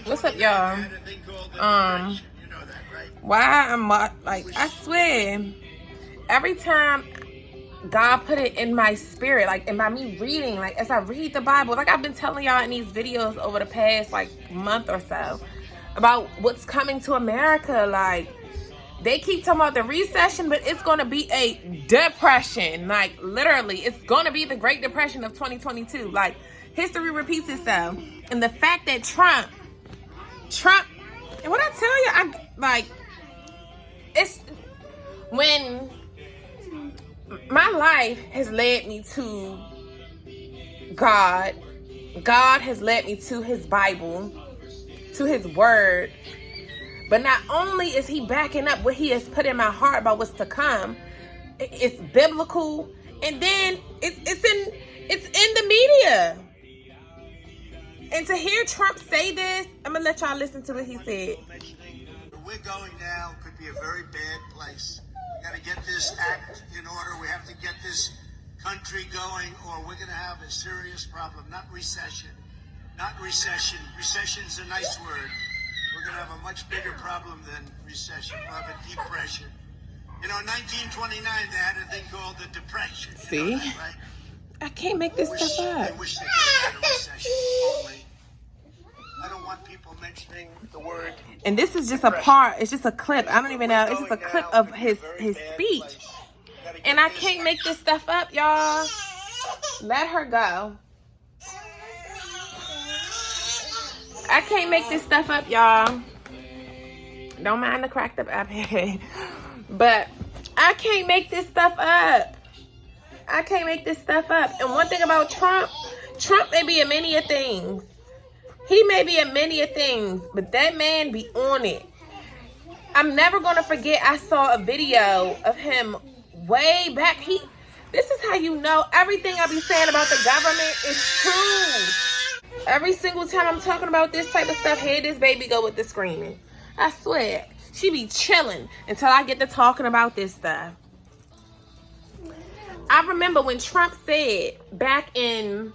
What's up, y'all? Why I'm like, I swear, every time God put it in my spirit, like, and by me reading, like, as I read the Bible, like I've been telling y'all in these videos over the past, like, month or so, about what's coming to America. Like, they keep talking about the recession, but it's going to be a depression. Like, literally, it's going to be the Great Depression of 2022. Like, history repeats itself. And the fact that Trump, and what I tell you, it's when my life has led me to God. God has led me to his Bible, to his word. But not only is he backing up what he has put in my heart about what's to come, it's biblical, and then it's in the media. And to hear Trump say this, I'm gonna let y'all listen to what he said. We're going now could be a very bad place. We got to get this act in order. We have to get this country going, or we're going to have a serious problem. Not recession. Recession's a nice word. We're going to have a much bigger problem than recession. We'll have a depression. You know, in 1929, they had a thing called the Depression. See? You know that, right? I can't make this stuff up. I wish they could have had a recession. Only, I don't want people mentioning the word. And this is just a part. It's just a clip. I don't even know. It's just a clip of his speech. And I can't make this stuff up, y'all. Let her go. I can't make this stuff up, y'all. Don't mind the cracked up iPad. But I can't make this stuff up. I can't make this stuff up. And one thing about Trump may be a many of things. He may be a many of things, but that man be on it. I'm never going to forget, I saw a video of him way back. This is how you know everything I be saying about the government is true. Every single time I'm talking about this type of stuff, here this baby go with the screaming. I swear. She be chilling until I get to talking about this stuff. I remember when Trump said back in,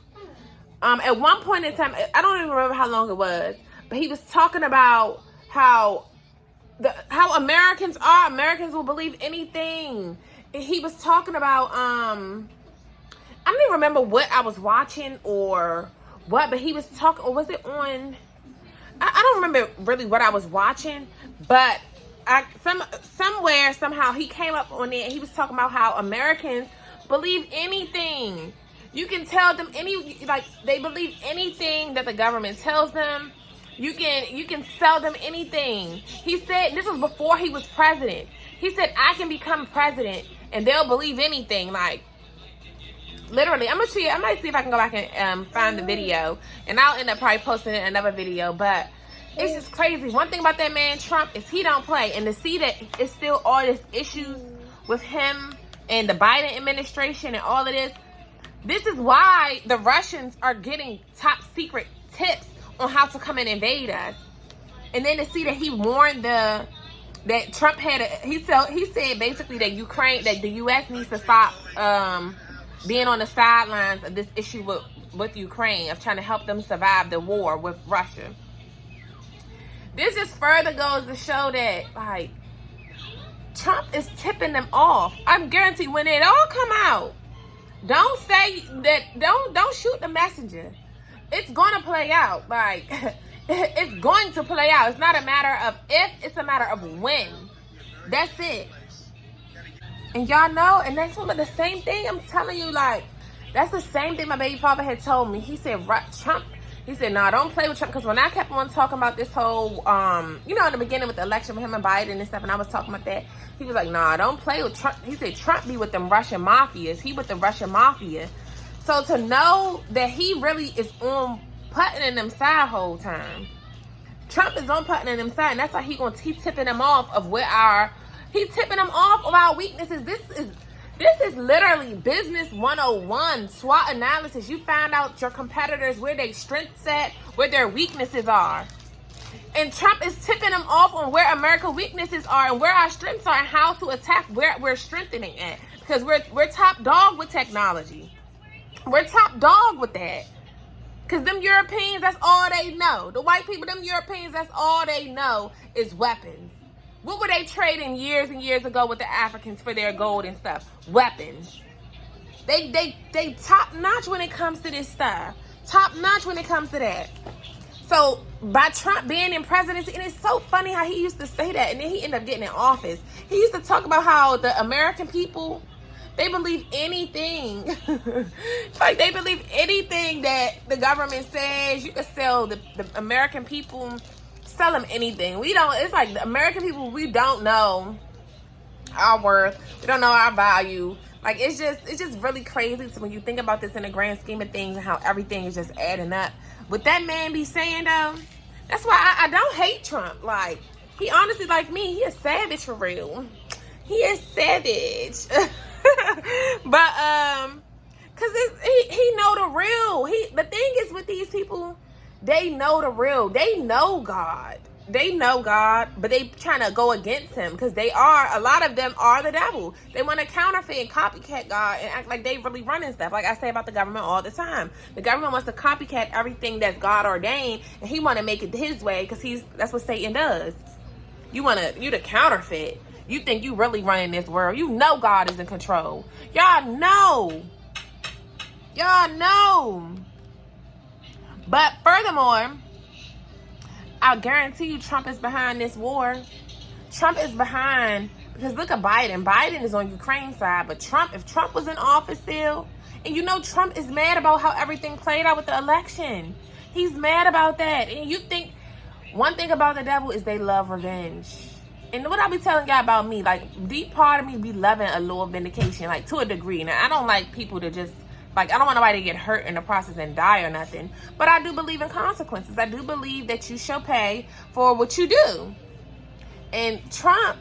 at one point in time, I don't even remember how long it was, but he was talking about how Americans are. Americans will believe anything. And he was talking about, I don't even remember what I was watching or what, but he was talking, or was it on, I don't remember really what I was watching, but somewhere, somehow, he came up on it and he was talking about how Americans believe anything. You can tell them they believe anything that the government tells them. You can sell them anything. He said, this was before he was president. He said, I can become president and they'll believe anything. Like, literally, I'm gonna see. I might see if I can go back and find the video, and I'll end up probably posting it in another video. But it's just crazy. One thing about that man Trump is he don't play, and to see that it's still all this issues with him and the Biden administration and all of this. This is why the Russians are getting top secret tips on how to come and invade us. And then to see that he warned that Trump he said basically that the U.S. needs to stop being on the sidelines of this issue with Ukraine, of trying to help them survive the war with Russia. This just further goes to show that, like, Trump is tipping them off. I'm guaranteed when it all come out, don't say that, don't shoot the messenger. It's going to play out. Like, it's going to play out. It's not a matter of if, it's a matter of when. That's it. And y'all know, and that's the same thing I'm telling you, like, that's the same thing my baby father had told me. He said, Trump, he said, no, don't play with Trump. Because when I kept on talking about this whole, in the beginning with the election with him and Biden and stuff, and I was talking about that, he was like, nah, don't play with Trump. He said, Trump be with them Russian mafias. He with the Russian mafia. So to know that he really is on putting in them side whole time. Trump is on putting in them side, and that's why he tipping them off of he tipping them off of our weaknesses. This is literally business 101, SWOT analysis. You find out your competitors, where their strengths at, where their weaknesses are. And Trump is tipping them off on where America's weaknesses are and where our strengths are and how to attack where we're strengthening at. Because we're top dog with technology. We're top dog with that. Because them Europeans, that's all they know. The white people, them Europeans, that's all they know is weapons. What were they trading years and years ago with the Africans for their gold and stuff? Weapons. They top notch when it comes to this stuff. Top notch when it comes to that. So by Trump being in presidency, and it's so funny how he used to say that, and then he ended up getting in office. He used to talk about how the American people, they believe anything. Like, they believe anything that the government says. You can sell the American people, sell them anything. We don't, it's like the American people, we don't know our worth. We don't know our value. Like, it's just really crazy. So when you think about this in the grand scheme of things and how everything is just adding up. What that man be saying, though, that's why I don't hate Trump. Like, he honestly, like me, he a savage for real. He is savage. But, cause he know the real. The thing is with these people, they know the real. They know God. They know God, but they trying to go against him because a lot of them are the devil. They want to counterfeit and copycat God and act like they really running stuff. Like I say about the government all the time. The government wants to copycat everything that's God ordained, and he want to make it his way because that's what Satan does. You to counterfeit. You think you really running this world. You know God is in control. Y'all know. But furthermore, I guarantee you Trump is behind this war. Trump is behind, because look at Biden. Biden is on Ukraine's side, but if Trump was in office still, and you know Trump is mad about how everything played out with the election. He's mad about that. And you think, one thing about the devil is they love revenge. And what I be telling y'all about me, like, deep part of me be loving a little vindication, like, to a degree. Now, I don't like people to just, like, I don't want nobody to get hurt in the process and die or nothing. But I do believe in consequences. I do believe that you shall pay for what you do. And Trump,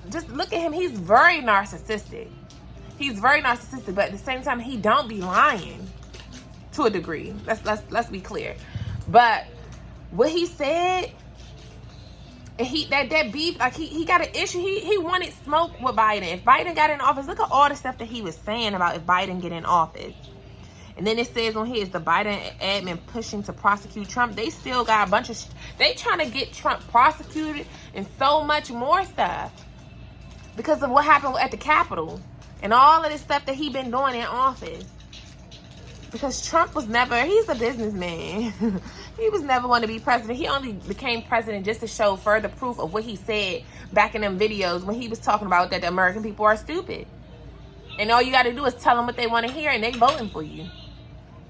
just look at him. He's very narcissistic. But at the same time, he don't be lying to a degree. Let's be clear. But what he said, and that beef, like he got an issue. He wanted smoke with Biden. If Biden got in office, look at all the stuff that he was saying about if Biden get in office. And then it says on here, is the Biden admin pushing to prosecute Trump? They still got a bunch of they trying to get Trump prosecuted and so much more stuff because of what happened at the Capitol and all of this stuff that he been doing in office. Because Trump was never, he's a businessman. He was never going to be president. He only became president just to show further proof of what he said back in them videos when he was talking about that the American people are stupid. And all you got to do is tell them what they want to hear and they voting for you.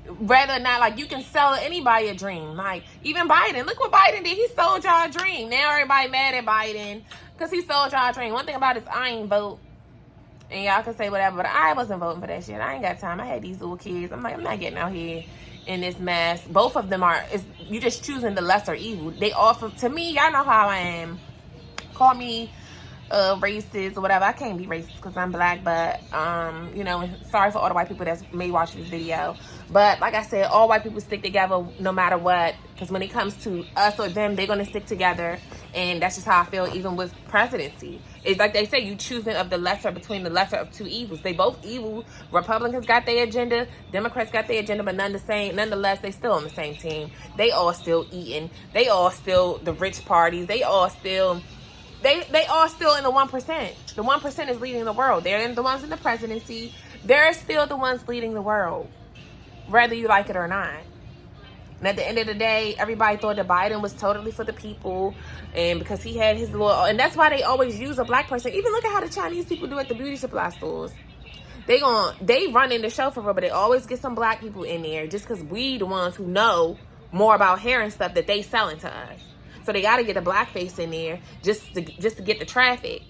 Rather not, like, you can sell anybody a dream. Like, even Biden. Look what Biden did. He sold y'all a dream. Now everybody mad at Biden because he sold y'all a dream. One thing about it is I ain't vote. And y'all can say whatever, but I wasn't voting for that shit. I ain't got time. I had these little kids. I'm like, I'm not getting out here in this mess. Both of them you just choosing the lesser evil. They offer, to me, y'all know how I am. Call me racist or whatever. I can't be racist because I'm black, but, sorry for all the white people that may watch this video. But like I said, all white people stick together no matter what. Because when it comes to us or them, they're going to stick together. And that's just how I feel even with presidency. It's like they say, you choosing of the lesser between the lesser of two evils. They both evil. Republicans got their agenda. Democrats got their agenda, but nonetheless, they still on the same team. They all still eating. They all still the rich parties. They all still in the 1%. The 1% is leading the world. They're the ones in the presidency. They're still the ones leading the world, whether you like it or not. And at the end of the day, everybody thought that Biden was totally for the people, and because he had his little, and that's why they always use a black person. Even look at how the Chinese people do at the beauty supply stores. They run in the show for real, but they always get some black people in there just because we the ones who know more about hair and stuff that they selling to us. So they got to get a black face in there just to get the traffic,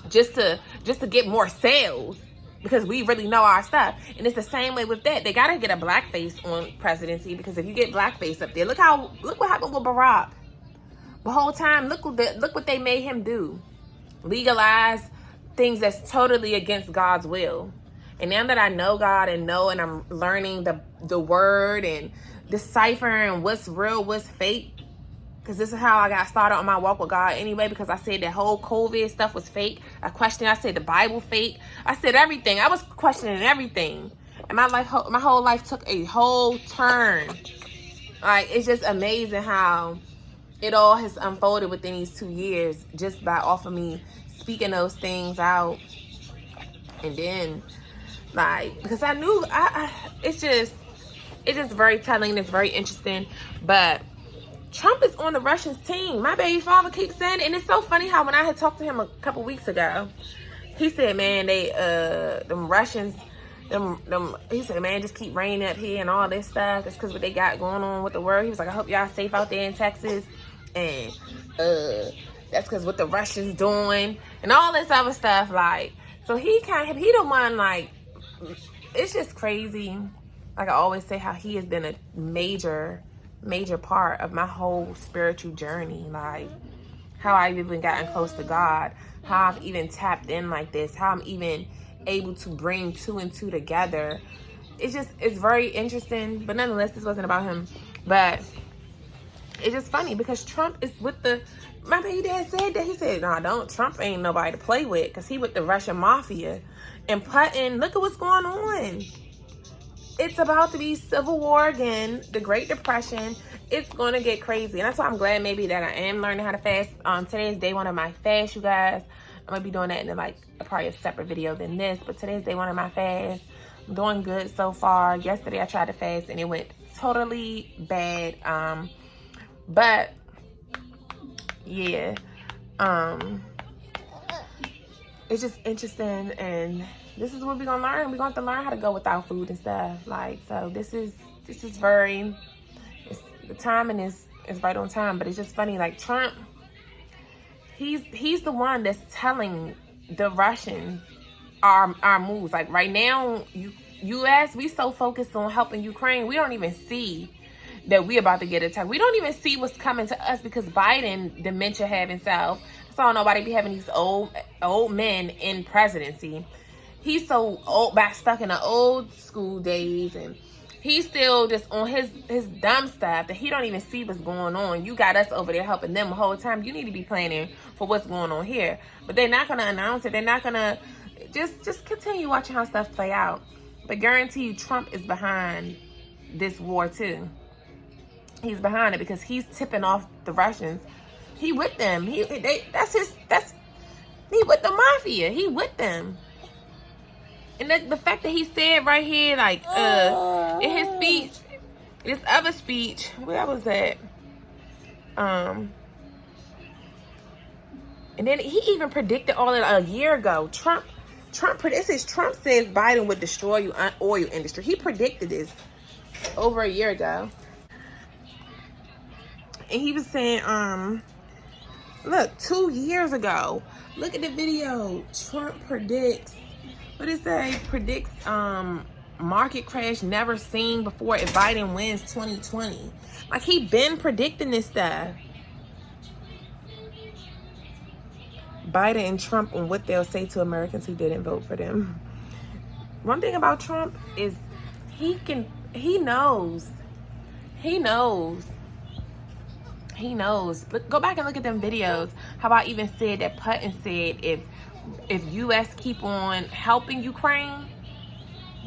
just to get more sales. Because we really know our stuff. And it's the same way with that. They got to get a blackface on presidency. Because if you get blackface up there, look what happened with Barack. The whole time, look what they made him do. Legalize things that's totally against God's will. And now that I know God and I'm learning the word and deciphering what's real, what's fake. Because this is how I got started on my walk with God anyway, because I said that whole COVID stuff was fake. I said the Bible fake. I said everything. I was questioning everything. And my whole life took a whole turn. Like, it's just amazing how it all has unfolded within these 2 years just by off of me speaking those things out. And then, like, because I knew, it's just very telling. It's very interesting. But Trump is on the Russians team. My baby father keeps saying it. And it's so funny how when I had talked to him a couple weeks ago, he said, man, them Russians, he said, man, just keep raining up here and all this stuff. It's because what they got going on with the world. He was like, I hope y'all safe out there in Texas. And that's because what the Russians doing and all this other stuff. Like, so he the one, like, it's just crazy. Like I always say, how he has been a major part of my whole spiritual journey. Like, how I've even gotten close to God, how I've even tapped in like this, how I'm even able to bring 2 and 2 together. It's very interesting. But nonetheless, this wasn't about him. But it's just funny because Trump is with my baby dad said that. He said, no, Trump ain't nobody to play with because he with the Russian mafia. And Putin, look at what's going on. It's about to be civil war again, the Great Depression. It's going to get crazy. And that's why I'm glad maybe that I am learning how to fast. Today is day 1 of my fast, you guys. I'm going to be doing that in like probably a separate video than this. But today's day 1 of my fast. I'm doing good so far. Yesterday I tried to fast and it went totally bad. But yeah, it's just interesting, and this is what we're gonna learn. We're going to learn how to go without food and stuff. Like, so this is very, the timing is right on time. But it's just funny, like Trump, he's the one that's telling the Russians our moves. Like right now, U.S. we so focused on helping Ukraine, we don't even see that we about to get attacked. We don't even see what's coming to us because Biden, dementia having self. So nobody be having these old men in presidency. He's so old, back stuck in the old school days, and he's still just on his dumb stuff that he don't even see what's going on. You got us over there helping them the whole time. You need to be planning for what's going on here. But they're not gonna announce it. They're not gonna just continue watching how stuff play out. But guarantee you, Trump is behind this war too. He's behind it because he's tipping off the Russians. He with them. He with the mafia. He with them. And the fact that he said right here, like, in his speech, this other speech, where was that? And then he even predicted all that a year ago. Trump says Biden would destroy the oil industry. He predicted this over a year ago. And he was saying, look, 2 years ago, look at the video. Trump predicts, what is that? Predicts market crash never seen before if Biden wins 2020. Like, he been predicting this stuff. Biden and Trump on what they'll say to Americans who didn't vote for them. One thing about Trump is he knows. Look, go back and look at them videos. How I even said that Putin said if U.S. keep on helping Ukraine,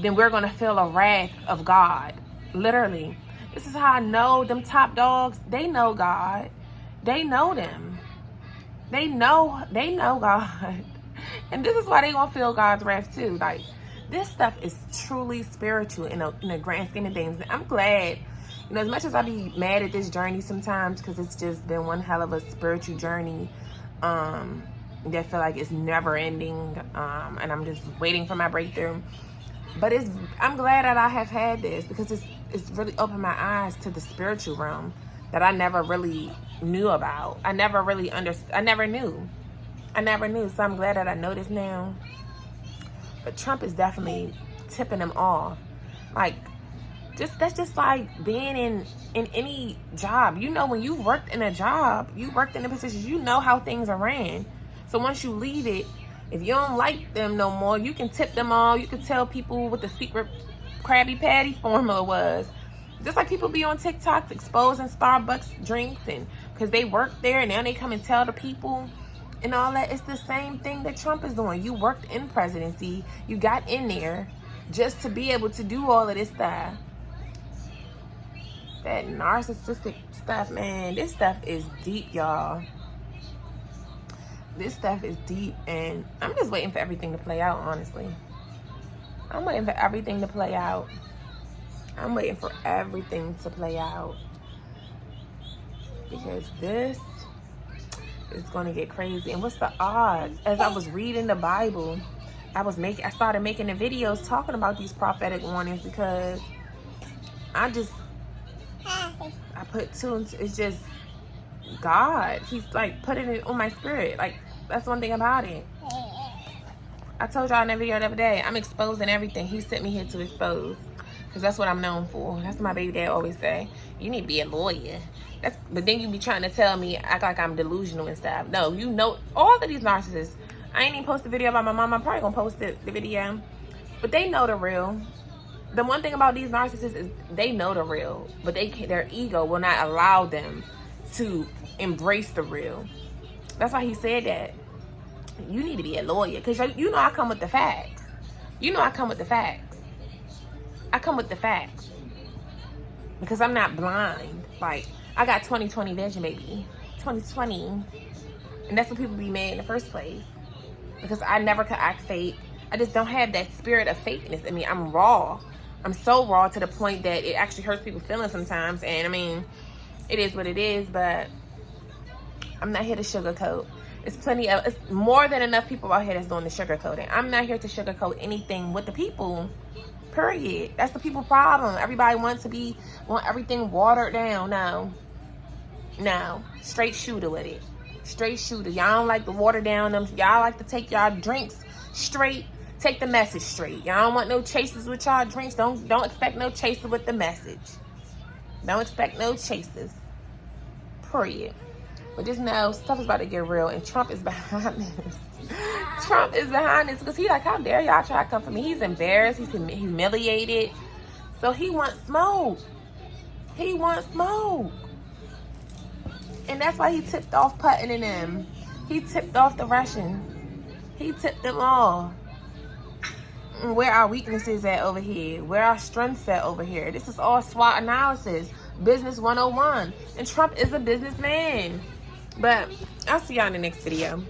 then we're going to feel a wrath of God. Literally. This is how I know them top dogs, they know God. They know them. They know God. And this is why they going to feel God's wrath too. Like, this stuff is truly spiritual in a grand scheme of things. I'm glad. You know, as much as I be mad at this journey sometimes because it's just been one hell of a spiritual journey that feel like it's never ending, and I'm just waiting for my breakthrough. But I'm glad that I have had this because it's really opened my eyes to the spiritual realm that I never really knew about. I never really understood. I never knew. So I'm glad that I know this now. But Trump is definitely tipping them off. Like, that's just like being in any job. You know, when you worked in a job, you worked in a position, you know how things are ran. So once you leave it, if you don't like them no more, you can tip them all. You can tell people what the secret Krabby Patty formula was. Just like people be on TikTok exposing Starbucks drinks, and because they work there and now they come and tell the people and all that. It's the same thing that Trump is doing. You worked in presidency. You got in there. just to be able to do all of this stuff. That narcissistic stuff, man. This stuff is deep, y'all. This stuff is deep, and I'm just waiting for everything to play out, honestly. I'm waiting for everything to play out. I'm waiting for everything to play out. Because this is going to get crazy. And what's the odds? As I was reading the Bible, I started making the videos talking about these prophetic warnings, because I put two into, it's just God. He's like putting it on my spirit. Like, that's one thing about it. I told y'all in that video the other day, I'm exposing everything. He sent me here to expose, because that's what I'm known for. That's what my baby dad always say. You need to be a lawyer. But then you be trying to tell me, act like I'm delusional and stuff. No, you know, all of these narcissists. I ain't even post a video about my mom. I'm probably gonna post the video, but they know the real. The one thing about these narcissists is they know the real, but their ego will not allow them to embrace the real. That's why he said that. You need to be a lawyer, because you know I come with the facts. You know I come with the facts. I come with the facts. Because I'm not blind. Like, I got 20/20 vision, baby. 20/20. And that's what people be mad in the first place. Because I never could act fake. I just don't have that spirit of fakeness. I mean, I'm raw. I'm so raw to the point that it actually hurts people's feelings sometimes. And I mean, it is what it is, but I'm not here to sugarcoat. It's more than enough people out here that's doing the sugarcoating. I'm not here to sugarcoat anything with the people. Period. That's the people problem. Everybody want everything watered down. No. Straight shooter with it. Straight shooter. Y'all don't like to water down them. Y'all like to take y'all drinks straight. Take the message straight. Y'all don't want no chasers with y'all drinks. Don't expect no chaser with the message. Don't expect no chasers. Period. But just know, stuff is about to get real, and Trump is behind this. Trump is behind this, because he's like, how dare y'all try to come for me? He's embarrassed. He's humiliated. So he wants smoke. He wants smoke. And that's why he tipped off Putin and them. He tipped off the Russians. He tipped them off. Where our weaknesses at over here? Where our strengths at over here? This is all SWOT analysis. Business 101. And Trump is a businessman. But I'll see y'all in the next video.